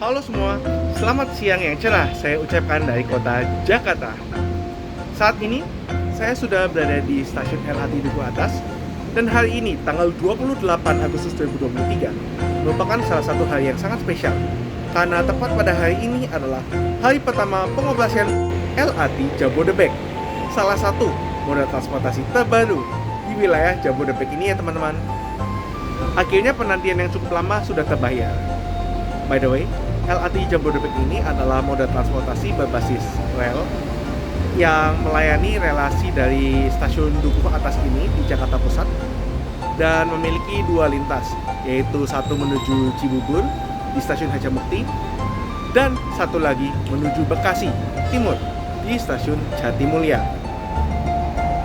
Halo semua, selamat siang yang cerah saya ucapkan dari kota Jakarta. Saat ini, saya sudah berada di stasiun LRT Duku Atas dan hari ini, tanggal 28 Agustus 2023 merupakan salah satu hari yang sangat spesial karena tepat pada hari ini adalah hari pertama pengoperasian LRT Jabodebek, salah satu moda transportasi terbaru di wilayah Jabodebek ini ya teman-teman. Akhirnya penantian yang cukup lama sudah terbayar. By the way, LRT Jabodebek ini adalah moda transportasi berbasis rel yang melayani relasi dari stasiun Dukuh Atas ini di Jakarta Pusat dan memiliki dua lintas, yaitu satu menuju Cibubur di stasiun Harjamukti dan satu lagi menuju Bekasi Timur di stasiun Jatimulya.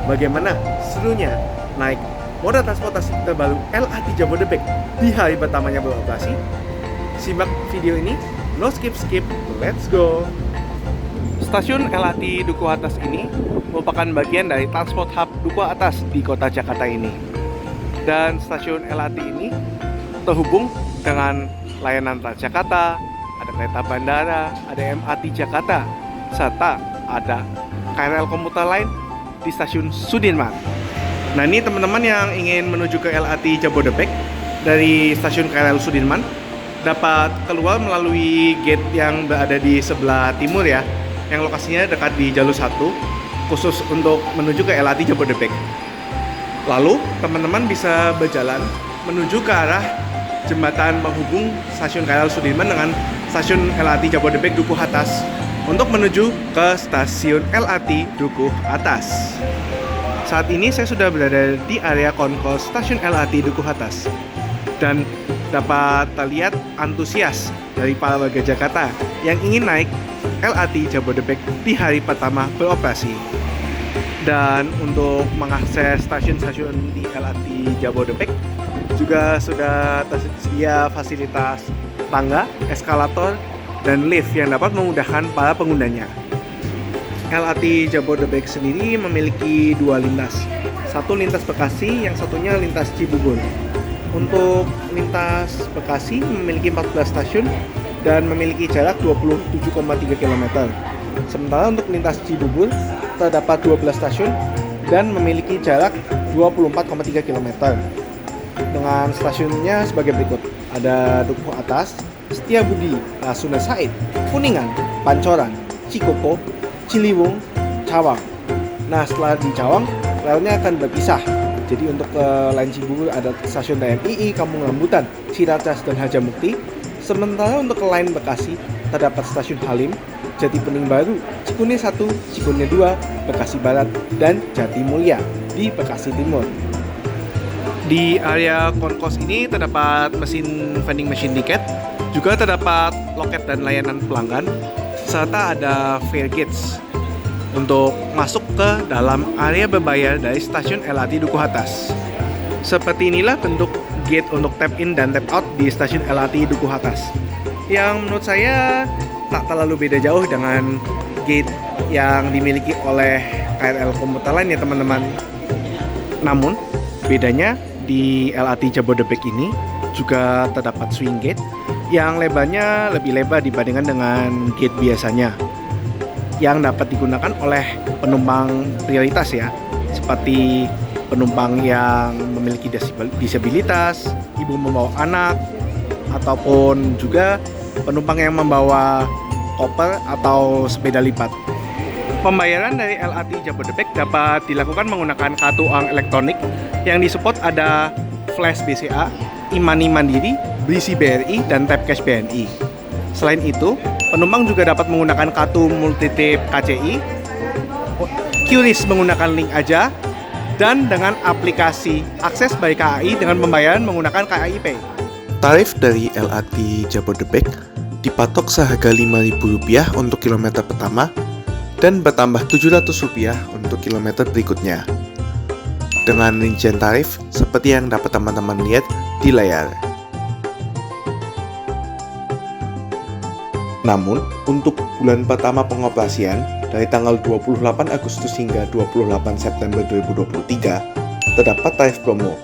Bagaimana serunya naik moda transportasi terbaru LRT Jabodebek di hari pertamanya beroperasi? Simak video ini, no skip, let's go! Stasiun LRT Duku Atas ini merupakan bagian dari Transport Hub Duku Atas di kota Jakarta ini. Dan stasiun LRT ini terhubung dengan layanan Transjakarta, ada kereta bandara, ada MRT Jakarta, serta ada KRL komuter lain di stasiun Sudirman. Nah ini teman-teman yang ingin menuju ke LRT Jabodebek dari stasiun KRL Sudirman dapat keluar melalui gate yang berada di sebelah timur ya, yang lokasinya dekat di jalur 1 khusus untuk menuju ke LRT Jabodebek. Lalu teman-teman bisa berjalan menuju ke arah jembatan penghubung stasiun KRL Sudirman dengan stasiun LRT Jabodebek Dukuh Atas untuk menuju ke stasiun LRT Dukuh Atas. Saat ini saya sudah berada di area konkos stasiun LRT Dukuh Atas dan dapat terlihat antusias dari para warga Jakarta yang ingin naik LRT Jabodebek di hari pertama beroperasi. Dan untuk mengakses stasiun-stasiun di LRT Jabodebek juga sudah tersedia fasilitas tangga, eskalator, dan lift yang dapat memudahkan para penggunanya. LRT Jabodebek sendiri memiliki dua lintas. Satu lintas Bekasi, yang satunya lintas Cibubur. Untuk lintas Bekasi memiliki 14 stasiun dan memiliki jarak 27,3 km. Sementara untuk lintas Cibubur terdapat 12 stasiun dan memiliki jarak 24,3 km. Dengan stasiunnya sebagai berikut. Ada Dukuh Atas, Setiabudi, Rasuna Said, Kuningan, Pancoran, Cikoko, Ciliwung, Cawang. Nah setelah di Cawang, relnya akan berpisah. Jadi untuk ke lain Cibubur ada stasiun TNI, Kampung Rambutan, Ciracas, dan Harjamukti. Sementara untuk ke lain Bekasi terdapat stasiun Halim, Jati Bening Baru, Cikunir 1, Cikunir 2, Bekasi Barat, dan Jatimulya di Bekasi Timur. Di area konkos ini terdapat mesin vending machine tiket, juga terdapat loket dan layanan pelanggan, serta ada fare gates untuk masuk ke dalam area berbayar dari stasiun LRT Dukuh Atas. Seperti inilah bentuk gate untuk tap in dan tap out di stasiun LRT Dukuh Atas, yang menurut saya tak terlalu beda jauh dengan gate yang dimiliki oleh KRL komuter lain ya teman-teman. Namun bedanya di LRT Jabodebek ini juga terdapat swing gate yang lebarnya lebih lebar dibandingkan dengan gate biasanya, yang dapat digunakan oleh penumpang prioritas ya, seperti penumpang yang memiliki disabilitas, ibu membawa anak, ataupun juga penumpang yang membawa koper atau sepeda lipat. Pembayaran dari LRT Jabodebek dapat dilakukan menggunakan kartu uang elektronik yang disupport ada Flash BCA, e-money Mandiri, Brisi BRI, dan Tap Cash BNI. Selain itu, penumpang juga dapat menggunakan kartu multitip KCI, QRIS menggunakan link aja, dan dengan aplikasi akses by KAI dengan pembayaran menggunakan KAI Pay. Tarif dari LRT Jabodebek dipatok seharga Rp5.000 untuk kilometer pertama dan bertambah Rp700 untuk kilometer berikutnya. Dengan rincian tarif seperti yang dapat teman-teman lihat di layar. Namun, untuk bulan pertama pengoperasian dari tanggal 28 Agustus hingga 28 September 2023 terdapat tarif promo,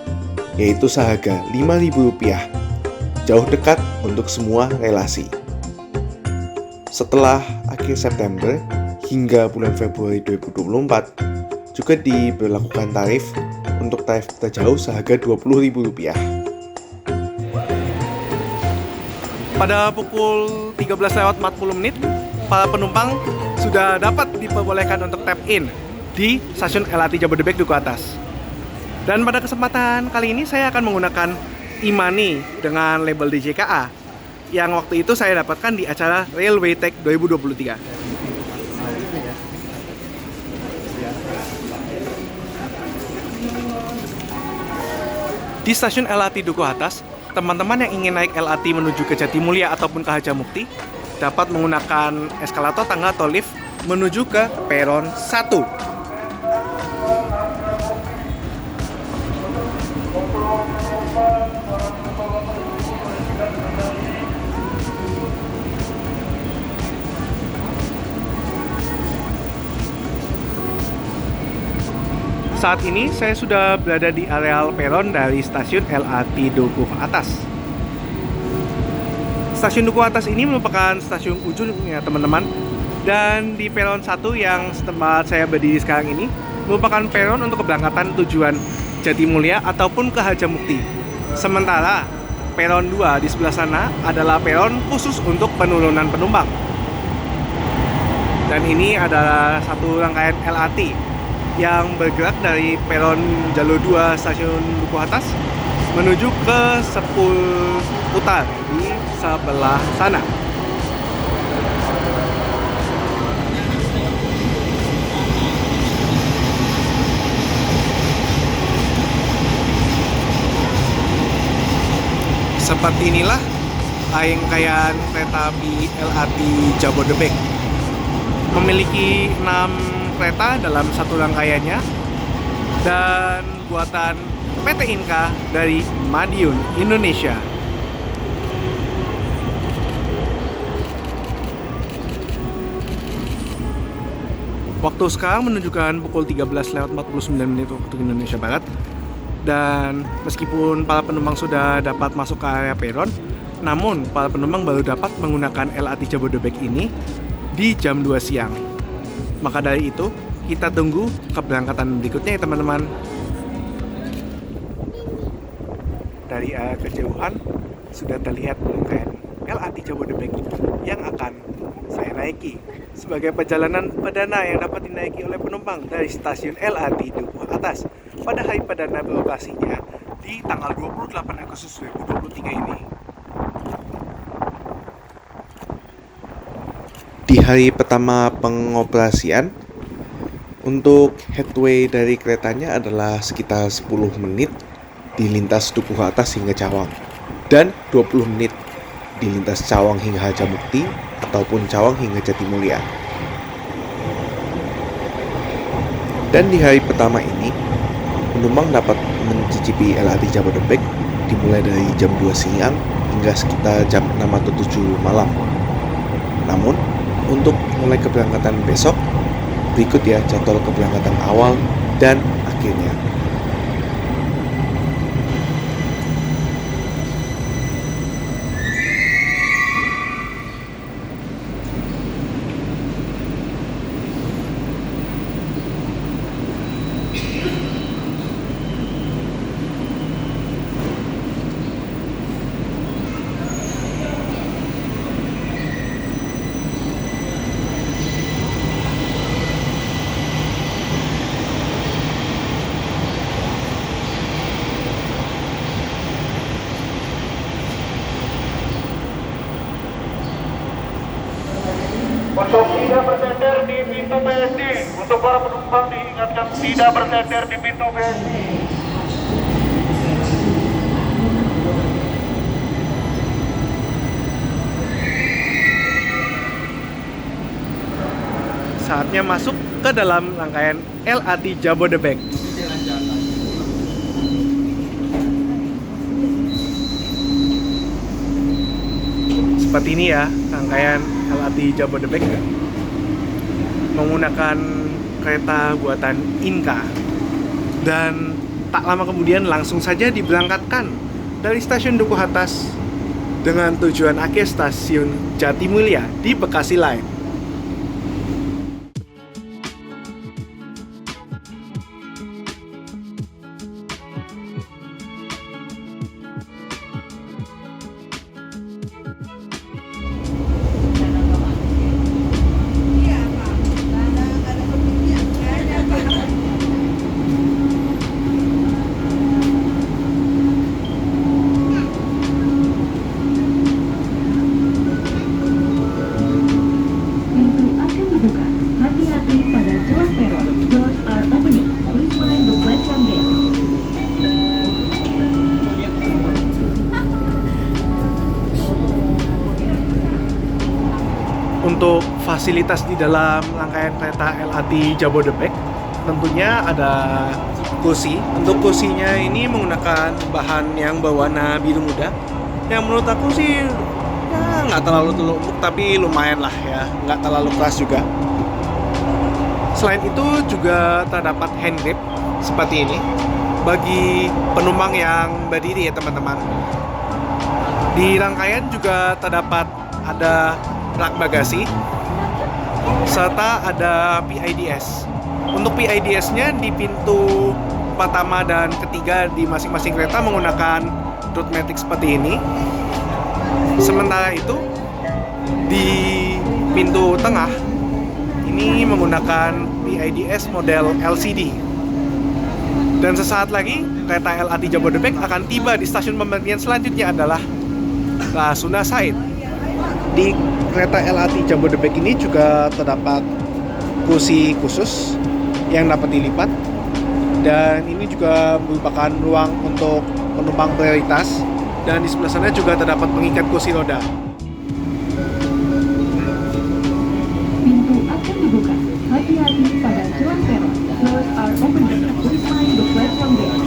yaitu seharga Rp5.000, jauh dekat untuk semua relasi. Setelah akhir September hingga bulan Februari 2024 juga diberlakukan tarif untuk tarif terjauh seharga Rp20.000. Pada pukul 13:40, para penumpang sudah dapat diperbolehkan untuk tap in di stasiun LRT Jabodebek Duku Atas. Dan pada kesempatan kali ini saya akan menggunakan e-money dengan label DJKA yang waktu itu saya dapatkan di acara Railway Tech 2023. Di stasiun LRT Duku Atas, teman-teman yang ingin naik LRT menuju ke Jatimulya ataupun ke Harjamukti dapat menggunakan eskalator, tangga, atau lift menuju ke peron 1. Saat ini saya sudah berada di areal peron dari stasiun LRT Duku Atas. Stasiun Duku Atas ini merupakan stasiun ujung ya teman-teman. Dan di peron 1 yang tempat saya berdiri sekarang ini merupakan peron untuk keberangkatan tujuan Jatimulya ataupun ke Harjamukti. Sementara peron 2 di sebelah sana adalah peron khusus untuk penurunan penumpang. Dan ini adalah satu rangkaian LRT yang bergerak dari peron jalur 2 stasiun Duku Atas menuju ke Seputar di sebelah sana. Seperti inilah rangkaian kereta api LRT Jabodebek. Memiliki 6 kereta dalam satu rangkaiannya dan buatan PT Inka dari Madiun, Indonesia. Waktu sekarang menunjukkan pukul 13:49 waktu Indonesia Barat. Dan meskipun para penumpang sudah dapat masuk ke area peron, namun para penumpang baru dapat menggunakan LRT Jabodebek ini di jam 2 siang. Maka dari itu, kita tunggu keberangkatan berikutnya ya teman-teman. Dari arah kejauhan sudah terlihat rangkaian LRT Jabodebek yang akan saya naiki sebagai perjalanan perdana yang dapat dinaiki oleh penumpang dari stasiun LRT Duku Atas pada hari perdana beroperasinya di tanggal 28 Agustus 2023 ini. Di hari pertama pengoperasian, untuk headway dari keretanya adalah sekitar 10 menit di lintas Duku Atas hingga Cawang dan 20 menit di lintas Cawang hingga Harjamukti ataupun Cawang hingga Jatimulya. Dan di hari pertama ini, penumpang dapat mencicipi LRT Jabodebek dimulai dari jam 2 siang hingga sekitar jam 6 atau 7 malam. Namun, untuk mulai keberangkatan besok, berikut ya jadwal keberangkatan awal dan akhirnya. Untuk tidak bersender di pintu BSD, untuk para penumpang diingatkan tidak bersender di pintu BSD. Saatnya masuk ke dalam rangkaian LRT Jabodebek. Seperti ini ya rangkaian LRT Jabodebek menggunakan kereta buatan Inka. Dan tak lama kemudian langsung saja diberangkatkan dari stasiun Duku Atas dengan tujuan akhir stasiun Jatimulya di Bekasi Line. Untuk fasilitas di dalam rangkaian kereta LRT Jabodebek, tentunya ada kursi. Untuk kursinya ini menggunakan bahan yang berwarna biru muda, yang menurut aku sih ya nggak terlalu empuk, tapi lumayan lah ya, nggak terlalu keras juga. Selain itu juga terdapat hand grip seperti ini bagi penumpang yang berdiri ya teman-teman. Di rangkaian juga terdapat ada rak bagasi serta ada PIDS. Untuk PIDS-nya di pintu pertama dan ketiga di masing-masing kereta menggunakan dot matic seperti ini. Sementara itu di pintu tengah ini menggunakan PIDS model LCD. Dan sesaat lagi kereta LRT Jabodebek akan tiba di stasiun pemberhentian selanjutnya adalah Rasuna Said. Di kereta LRT Jabodebek ini juga terdapat kursi khusus yang dapat dilipat, dan ini juga merupakan ruang untuk penumpang prioritas, dan di sebelah sana juga terdapat pengikat kursi roda. Pintu akan dibuka. Hati-hati pada jalan peron. Doors are opening. Please mind the platform gate.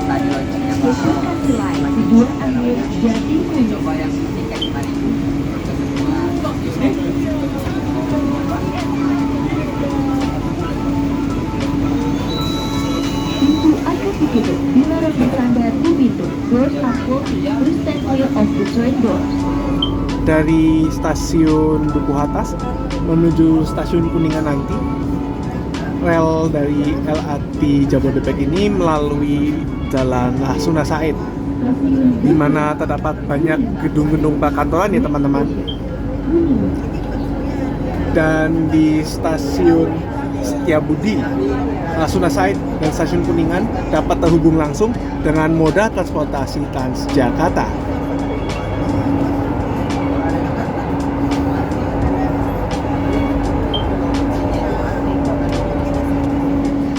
Stasiun Selain tujuan akhir Jatimulya. Pintu akan ditutup bila rasa standar di pintu. Doors are closing. Please stand clear of the train doors. Dari stasiun Duku Atas menuju stasiun Kuningan nanti, rel dari LRT Jabodebek ini melalui Jalan Rasuna Said, di mana terdapat banyak gedung-gedung perkantoran ya teman-teman. Dan di stasiun Setiabudi, Rasuna Said dan stasiun Kuningan dapat terhubung langsung dengan moda transportasi Transjakarta.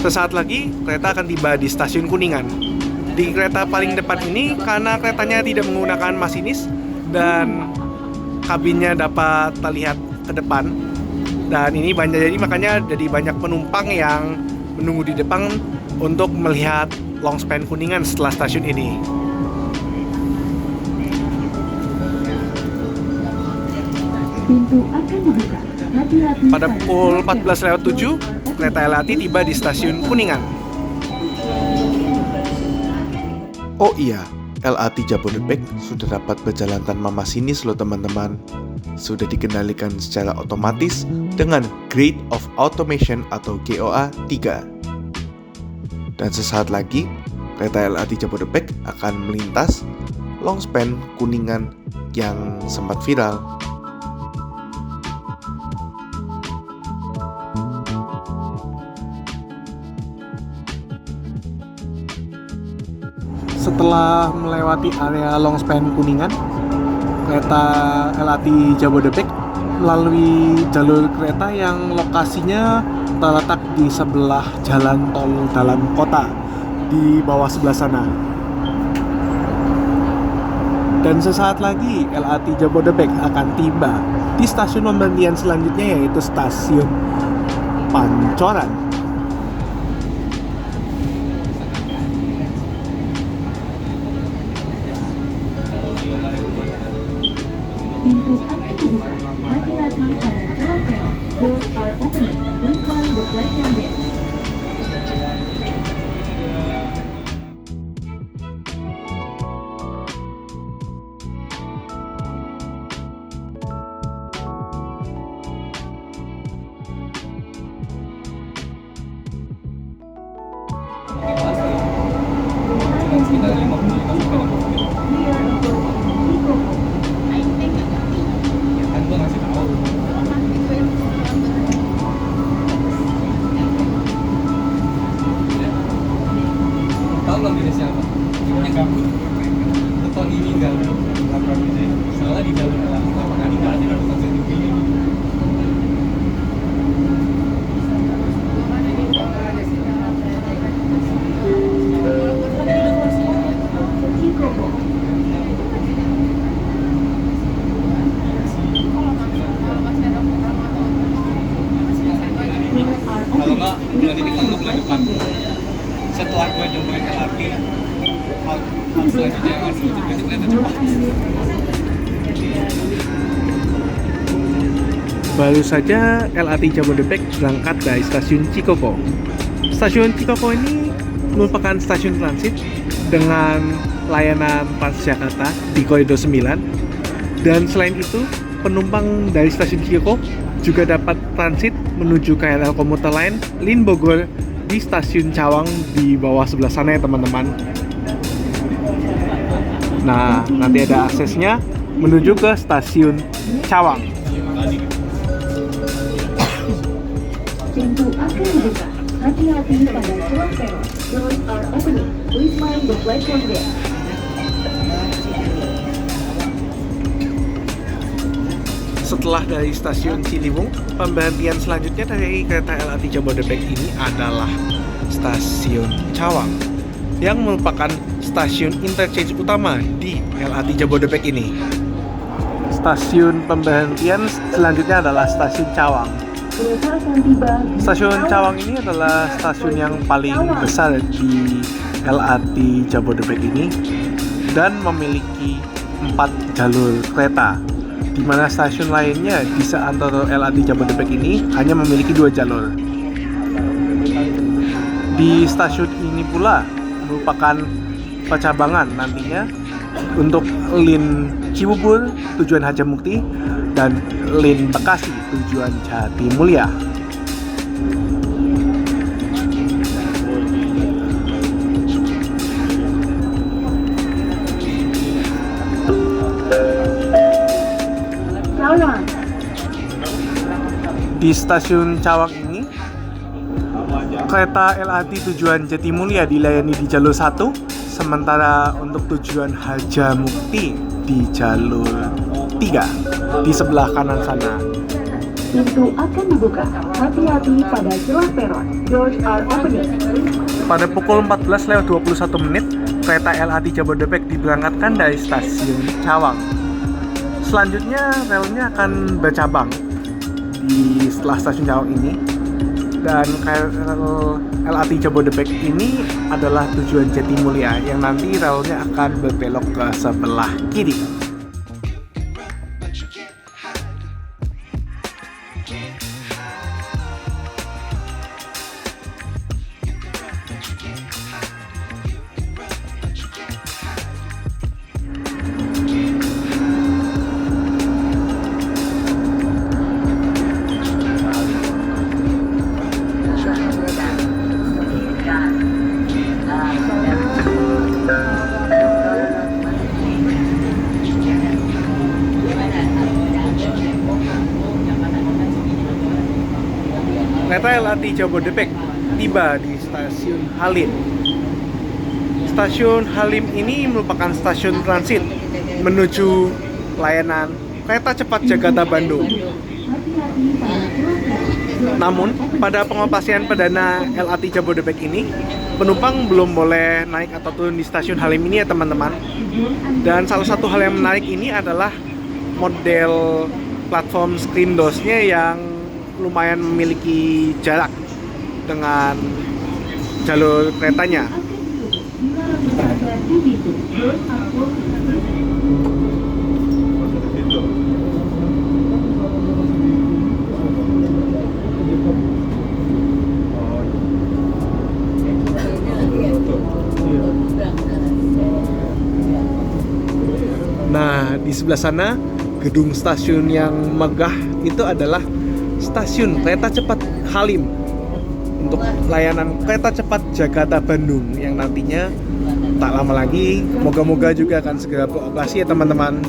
Sesaat lagi kereta akan tiba di stasiun Kuningan. Di kereta paling depan ini, karena keretanya tidak menggunakan masinis dan kabinnya dapat terlihat ke depan, dan ini banyak, jadi makanya jadi banyak penumpang yang menunggu di depan untuk melihat longspan Kuningan setelah stasiun ini. Pintu akan dibuka. Hati-hati Pada pukul 14.07, kereta LRT tiba di stasiun Kuningan. Oh iya, LRT Jabodebek sudah dapat berjalan tanpa masinis loh teman-teman. Sudah dikendalikan secara otomatis dengan Grade of Automation atau GOA 3. Dan sesaat lagi, kereta LRT Jabodebek akan melintas longspan Kuningan yang sempat viral. Setelah melewati area longspan Kuningan, kereta LRT Jabodebek melalui jalur kereta yang lokasinya terletak di sebelah jalan tol dalam kota di bawah sebelah sana. Dan sesaat lagi LRT Jabodebek akan tiba di stasiun pemberhentian selanjutnya, yaitu stasiun Pancoran. Pintu akan dibuka. Hati-hati pada jalan peron. Doors are opening. Please mind the platform gate. We are approaching Chicoco. Tahu nggak beda siapa? Yang gabut. Beton ini gabut. Soalnya di jalur lama kali nggak ada konsep ini. Chicoco. Doors are Kalau open. nggak Please titik mind the tengah bulan depan. platform. Setelah gue jemputin LRT, hal selanjutnya yang harus gue jemputin kereta cepat. Baru saja LRT Jabodebek berangkat dari stasiun Cikoko. Stasiun Cikoko ini merupakan stasiun transit dengan layanan Transjakarta di koridor 9. Dan selain itu, penumpang dari stasiun Cikoko juga dapat transit menuju KRL komuter lain Lin Bogor di stasiun Cawang di bawah sebelah sana ya teman-teman. Nah, nanti ada aksesnya menuju ke stasiun Cawang. Pintu akan dibuka. Hati-hati pada celah peron. Doors are opening. Please mind the platform there. Setelah dari stasiun Ciliwung, pemberhentian selanjutnya dari kereta LRT Jabodebek ini adalah stasiun Cawang yang merupakan stasiun interchange utama di LRT Jabodebek ini. Stasiun pemberhentian selanjutnya adalah stasiun Cawang. Kereta akan tiba di Stasiun Cawang ini adalah stasiun yang paling besar di LRT Jabodebek ini dan memiliki 4 jalur kereta, di mana stasiun lainnya di seantero LRT Jabodebek ini hanya memiliki 2 jalur. Di stasiun ini pula merupakan percabangan nantinya untuk Lin Cibubur tujuan Harjamukti dan Lin Bekasi tujuan Jatimulya. Cawang. Di stasiun Cawang ini, kereta LRT tujuan Jatimulya dilayani di jalur 1, sementara untuk tujuan Harjamukti di jalur 3 di sebelah kanan sana. Pintu akan dibuka. Hati-hati pada celah peron. Doors are opening. Pada pukul 14.21 menit, kereta LRT Jabodebek diberangkatkan dari stasiun Cawang. Selanjutnya relnya akan bercabang di setelah stasiun Cawang ini, dan KRL LRT Jabodebek ini adalah tujuan Jatimulya yang nanti relnya akan berbelok ke sebelah kiri. Kereta LRT Jabodebek tiba di stasiun Halim. Stasiun Halim ini merupakan stasiun transit menuju layanan kereta cepat Jakarta Bandung. Namun, pada pengoperasian perdana LRT Jabodebek ini, penumpang belum boleh naik atau turun di stasiun Halim ini ya teman-teman. Dan salah satu hal yang menarik ini adalah model platform screen doors-nya yang lumayan memiliki jarak dengan jalur keretanya. Nah, di sebelah sana gedung stasiun yang megah itu adalah stasiun kereta cepat Halim untuk layanan kereta cepat Jakarta Bandung yang nantinya tak lama lagi, moga-moga juga akan segera beroperasi ya teman-teman.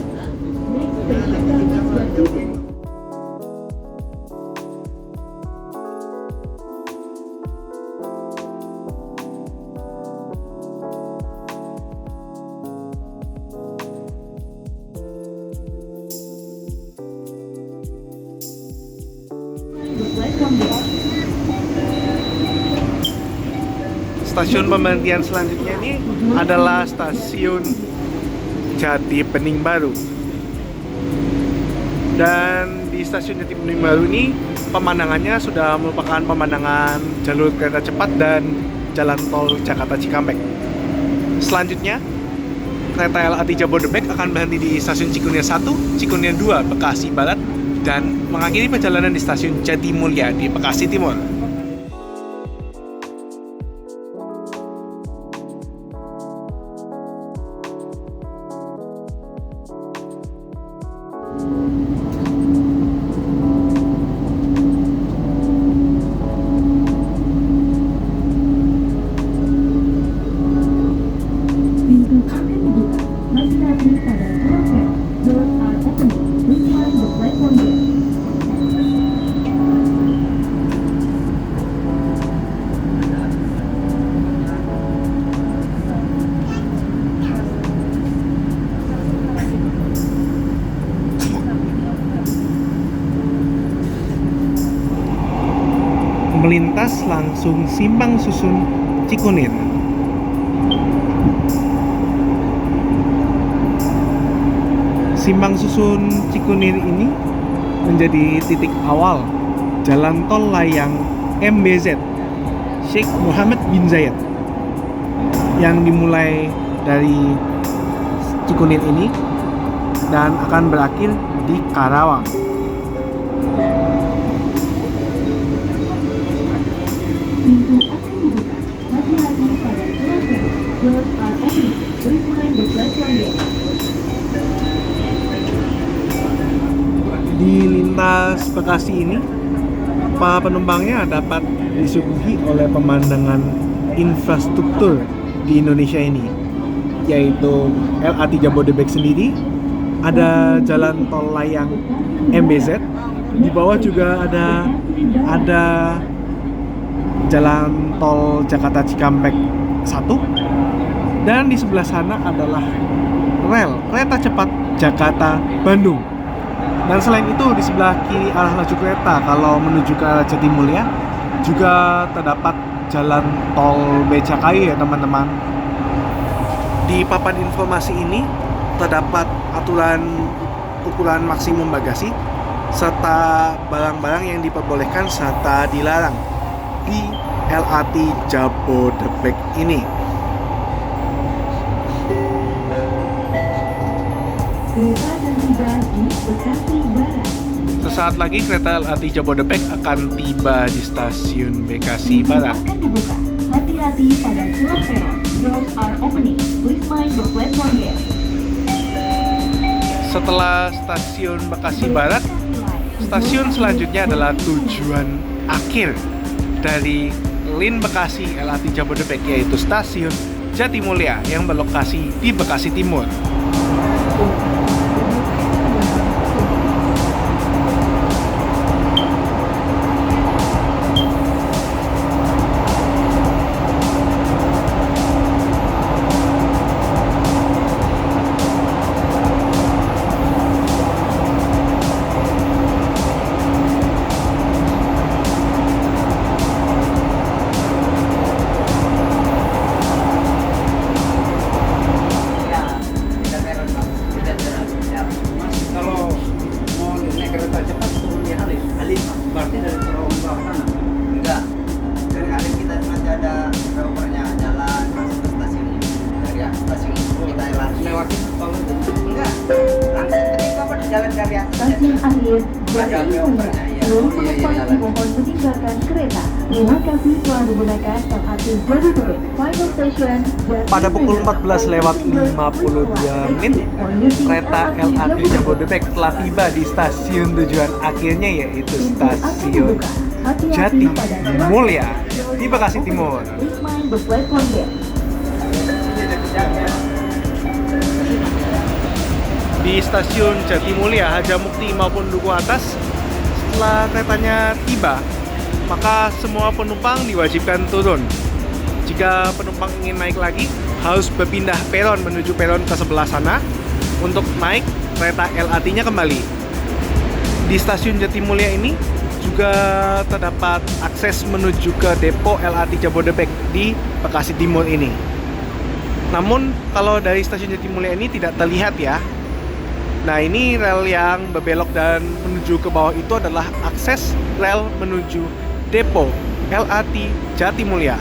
Stasiun pemberhentian selanjutnya ini adalah stasiun Jati Bening Baru. Dan di stasiun Jati Bening Baru ini pemandangannya sudah merupakan pemandangan jalur kereta cepat dan jalan tol Jakarta Cikampek. Selanjutnya, kereta LRT Jabodebek akan berhenti di stasiun Cikunir 1, Cikunir 2, Bekasi Barat, dan mengakhiri perjalanan di stasiun Jatimulya di Bekasi Timur. Pintu akan dibuka. Hati-hati pada ruang kereta. Doors are opening. Please mind the platform gate. Melintas langsung Simpang Susun Cikunir. Simpang Susun Cikunir ini menjadi titik awal jalan tol layang MBZ Sheikh Muhammad bin Zayed yang dimulai dari Cikunir ini dan akan berakhir di Karawang. Pintu akan dibuka. Hati-hati pada ruang kereta. Doors are opening. Please mind the platform gate. Di lintas Bekasi ini, para penumpangnya dapat disuguhi oleh pemandangan infrastruktur di Indonesia ini, yaitu LRT Jabodebek sendiri, ada jalan tol layang MBZ, di bawah juga ada jalan tol Jakarta Cikampek 1, dan di sebelah sana adalah rel kereta cepat Jakarta Bandung. Dan selain itu di sebelah kiri arah laju kereta kalau menuju ke arah Jatimulya juga terdapat jalan tol Becakayu ya teman-teman. Di papan informasi ini terdapat aturan ukuran maksimum bagasi serta barang-barang yang diperbolehkan serta dilarang di LRT Jabodebek ini. Kereta akan tiba di Bekasi Barat. Sesaat lagi kereta LRT Jabodebek akan tiba di stasiun Bekasi Barat. Akan dibuka. Hati-hati pada ruang peron. Doors are opening. Please mind the platform gate. Setelah stasiun Bekasi Barat, stasiun selanjutnya adalah tujuan akhir dari Lin Bekasi LRT Jabodebek, yaitu stasiun Jatimulya yang berlokasi di Bekasi Timur. Stasiun akhir Jatimulya. Seluruh penumpang dimohon meninggalkan kereta. Terima kasih telah menggunakan LRT Jabodebek. Final station Jatimulya. Pada pukul 14:52 menit, kereta LRT Jabodebek telah tiba di stasiun tujuan akhirnya, yaitu stasiun Jatimulya di Bekasi Timur. Please mind the platform gate. di stasiun Jatimulya, Harjamukti maupun Duku Atas. Setelah keretanya tiba, maka semua penumpang diwajibkan turun. Jika penumpang ingin naik lagi, harus berpindah peron menuju peron ke sebelah sana untuk naik kereta LRT-nya kembali. Di stasiun Jatimulya ini juga terdapat akses menuju ke depo LRT Jabodebek di Bekasi Timur ini. Namun kalau dari stasiun Jatimulya ini tidak terlihat ya. Nah, ini rel yang berbelok dan menuju ke bawah itu adalah akses rel menuju depo LRT Jatimulya.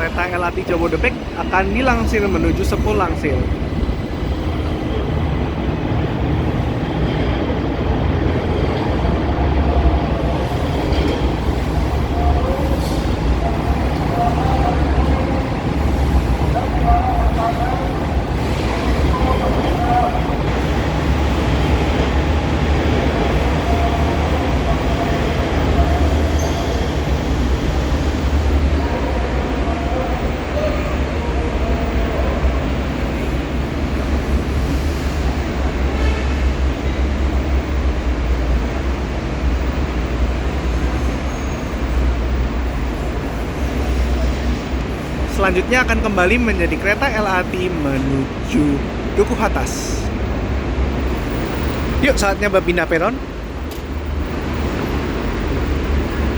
Kereta LRT Jabodebek akan dilangsir menuju Sepul Langsir. Selanjutnya akan kembali menjadi kereta LRT menuju Duku Atas. Yuk, saatnya berpindah peron.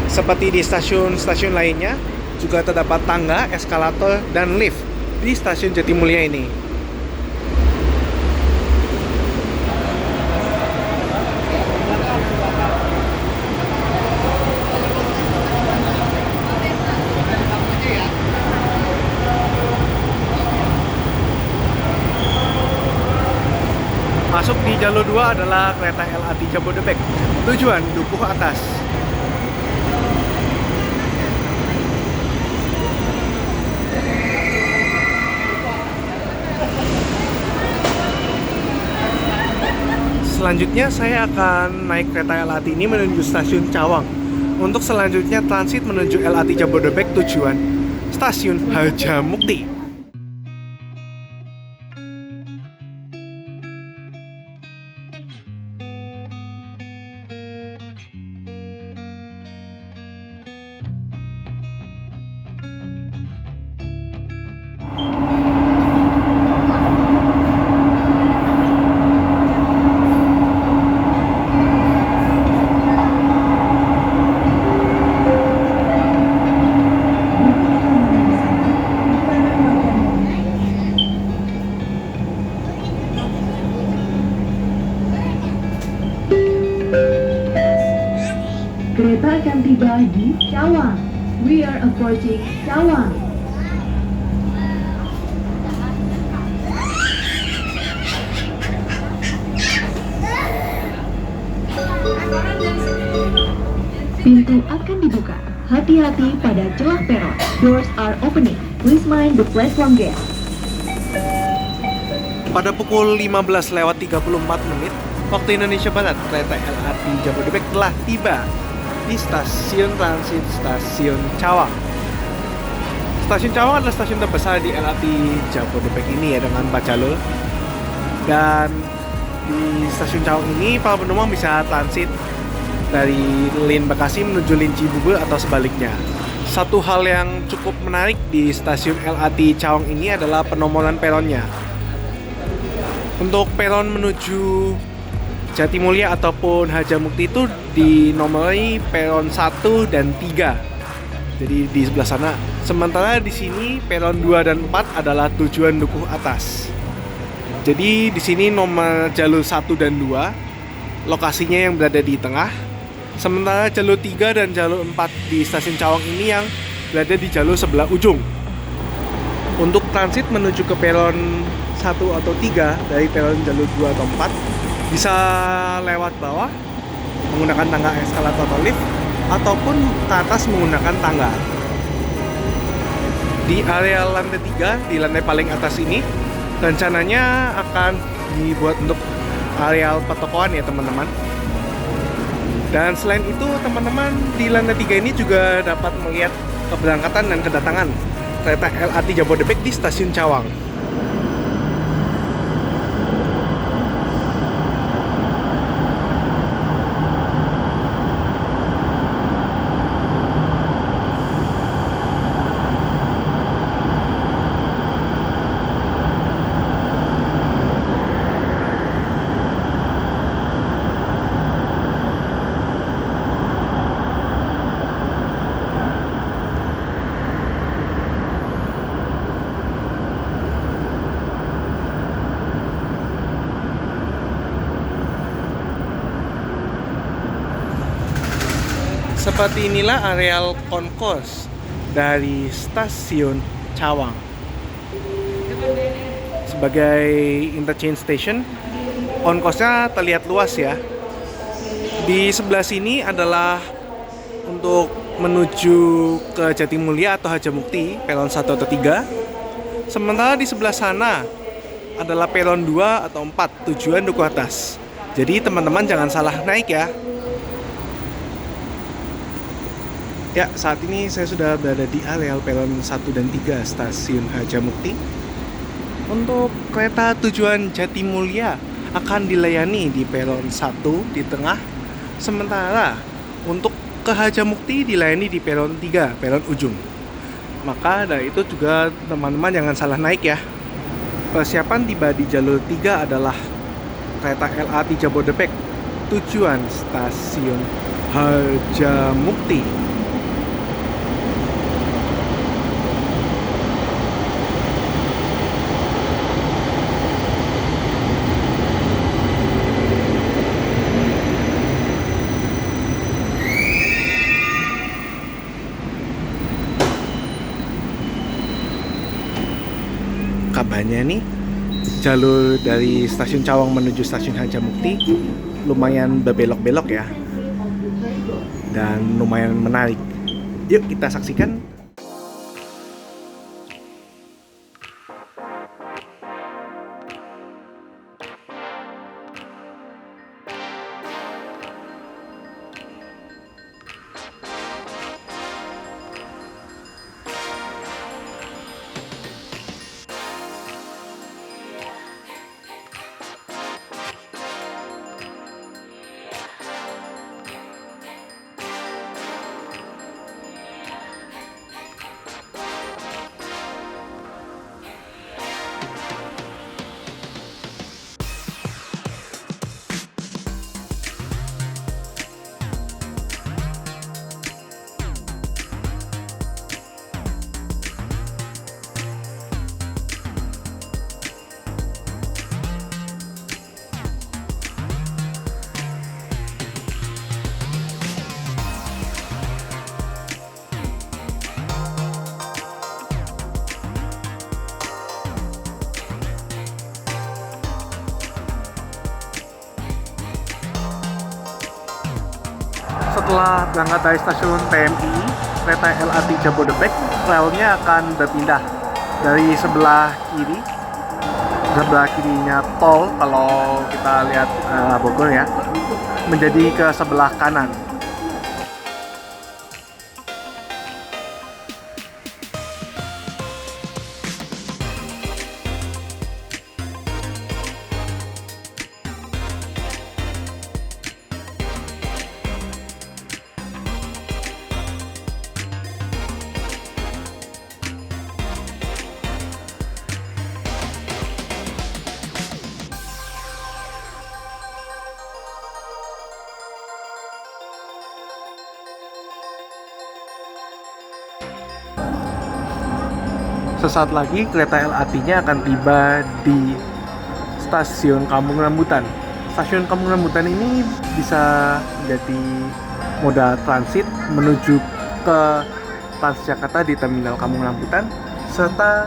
Seperti di stasiun-stasiun lainnya, juga terdapat tangga, eskalator, dan lift di stasiun Jatimulya ini. Masuk di jalur 2 adalah kereta LRT Jabodebek, tujuan Duku Atas. Selanjutnya saya akan naik kereta LRT ini menuju stasiun Cawang. Untuk selanjutnya transit menuju LRT Jabodebek tujuan stasiun Harjamukti. Kereta akan tiba di Cawang. We are approaching Cawang. Pintu akan dibuka. Hati-hati pada celah peron. Doors are opening. Please mind the platform gate. Pada pukul 15:34 waktu Indonesia Barat, kereta LRT Jabodebek telah tiba di stasiun transit stasiun Cawang. Stasiun Cawang adalah stasiun terbesar di LRT Jabodebek ini ya, dengan 4 jalur. Dan di stasiun Cawang ini para penumpang bisa transit dari Lin Bekasi menuju Lin Cibubur atau sebaliknya. Satu hal yang cukup menarik di stasiun LRT Cawang ini adalah penomoran peronnya. Untuk peron menuju Jatimulya ataupun Harjamukti itu dinomori peron 1 dan 3. Jadi di sebelah sana. Sementara di sini peron 2 dan 4 adalah tujuan Duku Atas. Jadi di sini nomor jalur 1 dan 2 lokasinya yang berada di tengah. Sementara jalur 3 dan jalur 4 di stasiun Cawang ini yang berada di jalur sebelah ujung. Untuk transit menuju ke peron 1 atau 3 dari peron jalur 2 atau 4 bisa lewat bawah menggunakan tangga eskalator atau lift, ataupun ke atas menggunakan tangga. Di area lantai 3, di lantai paling atas ini, rencananya akan dibuat untuk area pertokoan ya teman-teman. Dan selain itu teman-teman, di lantai 3 ini juga dapat melihat keberangkatan dan kedatangan kereta LRT Jabodebek di stasiun Cawang. Seperti inilah areal koncourse dari stasiun Cawang. Sebagai interchange station, koncourse-nya terlihat luas ya. Di sebelah sini adalah untuk menuju ke Jatimulya atau Harjamukti, peron 1 atau 3. Sementara di sebelah sana adalah peron 2 atau 4, tujuan Duku Atas. Jadi teman-teman jangan salah naik ya. Ya, saat ini saya sudah berada di areal peron 1 dan 3 stasiun Harjamukti. Untuk kereta tujuan Jatimulya akan dilayani di peron 1 di tengah. Sementara untuk ke Harjamukti dilayani di peron 3, peron ujung. Maka dari itu juga teman-teman jangan salah naik ya. Persiapan tiba di jalur 3 adalah kereta LRT Jabodebek tujuan stasiun Harjamukti. Kabarnya nih, jalur dari stasiun Cawang menuju stasiun Harjamukti lumayan berbelok-belok ya, dan lumayan menarik. Yuk kita saksikan. Setelah berangkat dari stasiun TMI, kereta LRT Jabodebek relnya akan berpindah dari sebelah kirinya tol kalau kita lihat Bogor ya, menjadi ke sebelah kanan. Sesaat lagi kereta LRT-nya akan tiba di stasiun Kampung Rambutan. Stasiun Kampung Rambutan ini bisa menjadi moda transit menuju ke Transjakarta di Terminal Kampung Rambutan, serta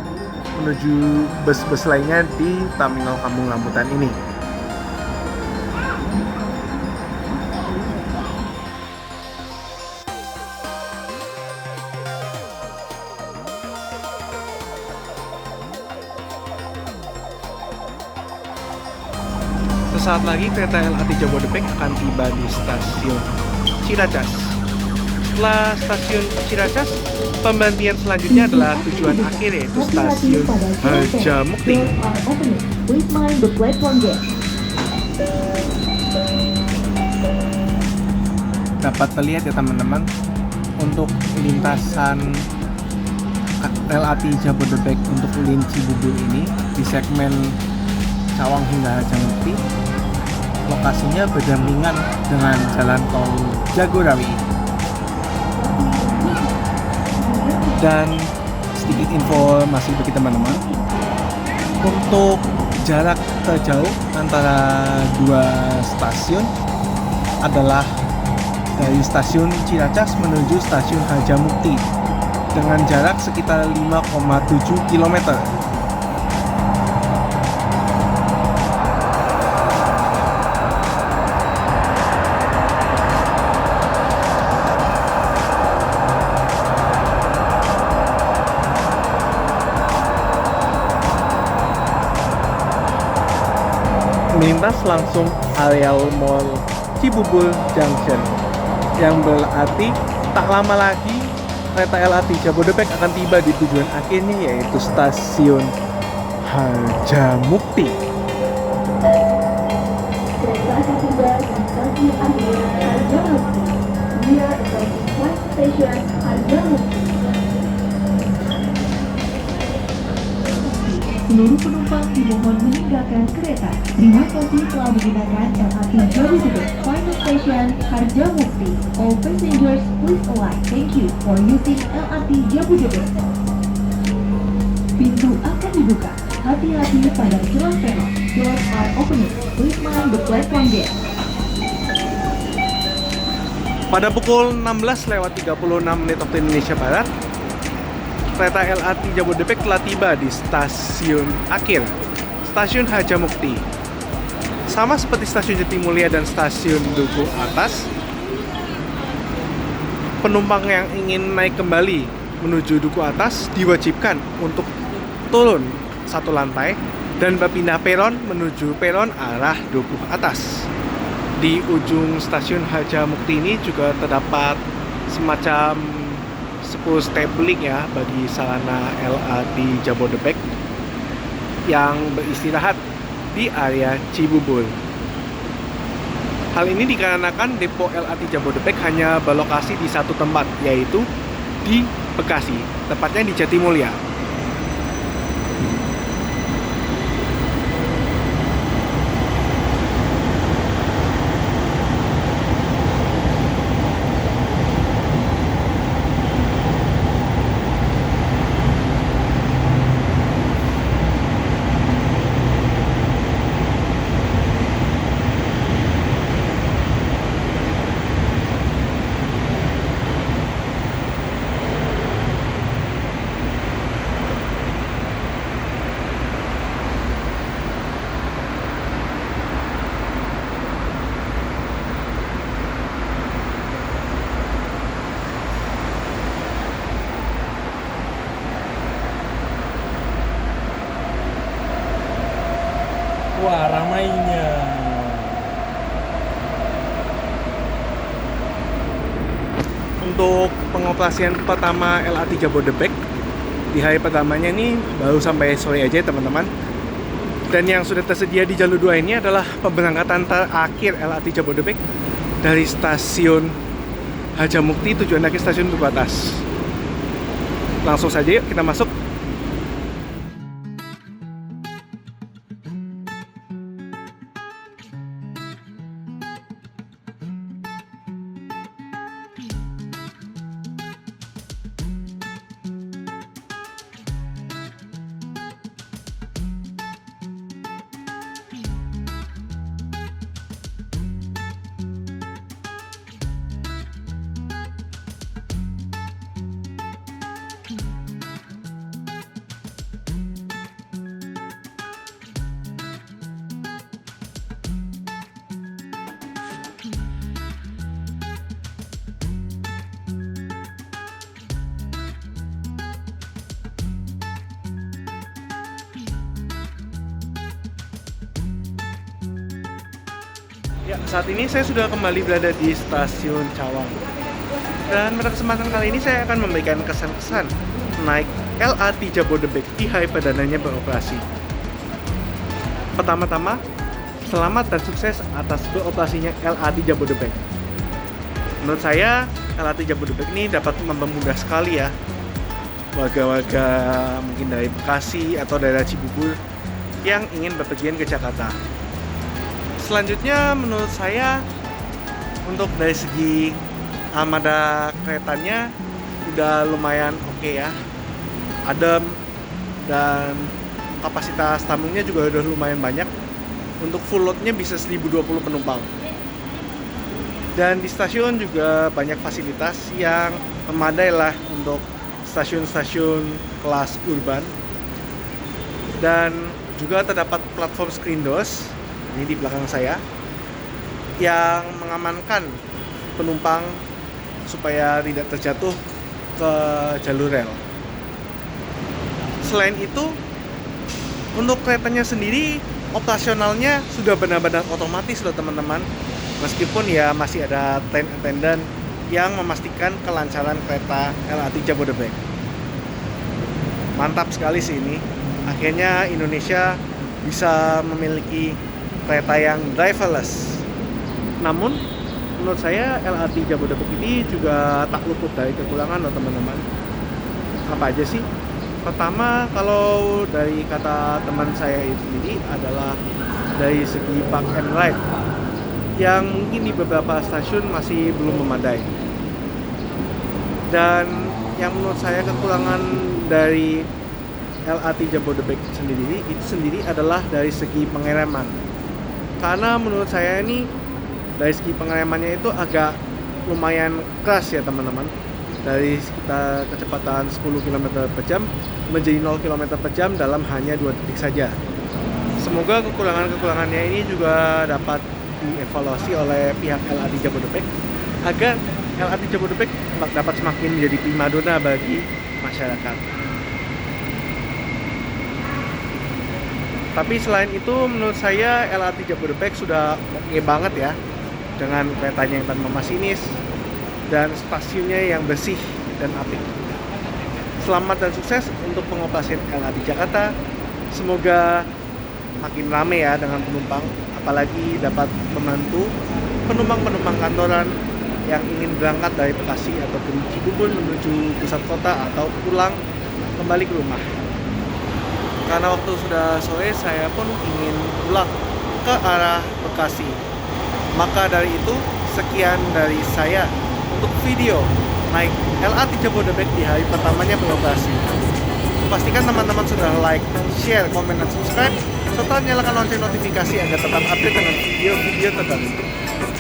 menuju bus-bus lainnya di Terminal Kampung Rambutan ini. Sesaat lagi kereta LRT Jabodebek akan tiba di stasiun Ciracas. Setelah stasiun Ciracas, pemberhentian selanjutnya adalah tujuan akhir yaitu stasiun Harjamukti. Dapat terlihat ya teman-teman, untuk lintasan LRT Jabodebek untuk Ulin Cibubur ini di segmen Cawang hingga Harjamukti, lokasinya berdampingan dengan jalan tol Jagorawi. Dan sedikit informasi bagi teman-teman, untuk jarak terjauh antara dua stasiun adalah dari stasiun Ciracas menuju stasiun Harjamukti dengan jarak sekitar 5,7 km. Melintas langsung areal Mall Cibubur Junction, yang berarti tak lama lagi kereta LRT Jabodebek akan tiba di tujuan akhirnya, yaitu stasiun Harjamukti. Kereta akan tiba di stasiun akhir Harjamukti. We are approaching Point Station Harjamukti. Seluruh penumpang dimohon meninggalkan kereta. Terima kasih telah menggunakan LRT Jabodebek Final Station Harjamukti. All passengers please alight. Thank you for using LRT Jabodebek. Pintu akan dibuka. Hati-hati pada celah peron. Doors are opening. Please mind the platform gate. Pada pukul 16:36 waktu Indonesia Barat, kereta LRT Jabodebek telah tiba di stasiun akhir, stasiun Harjamukti. Sama seperti stasiun Jatimulya dan stasiun Duku Atas, penumpang yang ingin naik kembali menuju Duku Atas diwajibkan untuk turun satu lantai dan berpindah peron menuju peron arah Duku Atas. Di ujung stasiun Harjamukti ini juga terdapat semacam sepul stapling ya bagi sarana LRT Jabodebek yang beristirahat di area Cibubur. Hal ini dikarenakan depo LRT Jabodebek hanya berlokasi di satu tempat, yaitu di Bekasi, tepatnya di Jatimulya. Wah, ramainya. Untuk pengoperasian pertama LRT Jabodebek di hari pertamanya ini baru sampai sore aja teman-teman. Dan yang sudah tersedia di jalur 2 ini adalah pemberangkatan terakhir LRT Jabodebek dari stasiun Harjamukti tujuan akhir stasiun Duku Atas. Langsung saja yuk kita masuk. Ya, saat ini saya sudah kembali berada di stasiun Cawang. Dan pada kesempatan kali ini saya akan memberikan kesan-kesan naik LRT Jabodebek di hari perdananya beroperasi. Pertama-tama, selamat dan sukses atas beroperasinya LRT Jabodebek. Menurut saya, LRT Jabodebek ini dapat mempermudah sekali ya warga-warga mungkin dari Bekasi atau daerah Cibubur yang ingin bepergian ke Jakarta. Selanjutnya menurut saya untuk dari segi armada keretanya udah lumayan oke ya, adem, dan kapasitas tamunya juga udah lumayan banyak. Untuk full loadnya bisa 1020 penumpang. Dan di stasiun juga banyak fasilitas yang memadai lah untuk stasiun-stasiun kelas urban. Dan juga terdapat platform screen doors, ini di belakang saya, yang mengamankan penumpang supaya tidak terjatuh ke jalur rel. Selain itu, untuk keretanya sendiri, operasionalnya sudah benar-benar otomatis loh teman-teman. Meskipun ya masih ada train attendant yang memastikan kelancaran kereta LRT Jabodebek. Mantap sekali sih ini. Akhirnya Indonesia bisa memiliki kereta yang driverless. Namun, menurut saya LRT Jabodebek ini juga tak luput dari kekurangan loh teman-teman. Apa aja sih? Pertama, kalau dari kata teman saya itu sendiri adalah dari segi park and ride yang mungkin di beberapa stasiun masih belum memadai. Dan yang menurut saya kekurangan dari LRT Jabodebek itu sendiri adalah dari segi pengereman. Karena menurut saya ini dari segi pengeremannya itu agak lumayan keras ya teman-teman. Dari sekitar kecepatan 10 km per jam menjadi 0 km per jam dalam hanya 2 detik saja. Semoga kekurangan-kekurangannya ini juga dapat dievaluasi oleh pihak LRT Jabodebek agar LRT Jabodebek dapat semakin menjadi primadona bagi masyarakat. Tapi selain itu menurut saya LRT Jabodebek sudah oke banget ya, dengan keretanya yang tanpa masinis dan stasiunnya yang bersih dan apik. Selamat dan sukses untuk pengoperasian LRT Jakarta. Semoga makin ramai ya dengan penumpang, apalagi dapat membantu penumpang-penumpang kantoran yang ingin berangkat dari Bekasi ataupun Cibubur menuju pusat kota atau pulang kembali ke rumah. Karena waktu sudah sore, saya pun ingin pulang ke arah Bekasi. Maka dari itu, sekian dari saya untuk video naik LRT Jabodebek di hari pertamanya beroperasi. Pastikan teman-teman sudah like, share, komen, dan subscribe, serta nyalakan lonceng notifikasi agar tetap update dengan video-video terbaru.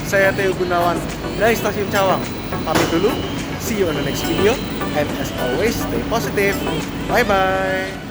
Saya Theo Gunawan dari Stasiun Cawang. Pamit dulu, see you on the next video, and as always, stay positive. Bye-bye.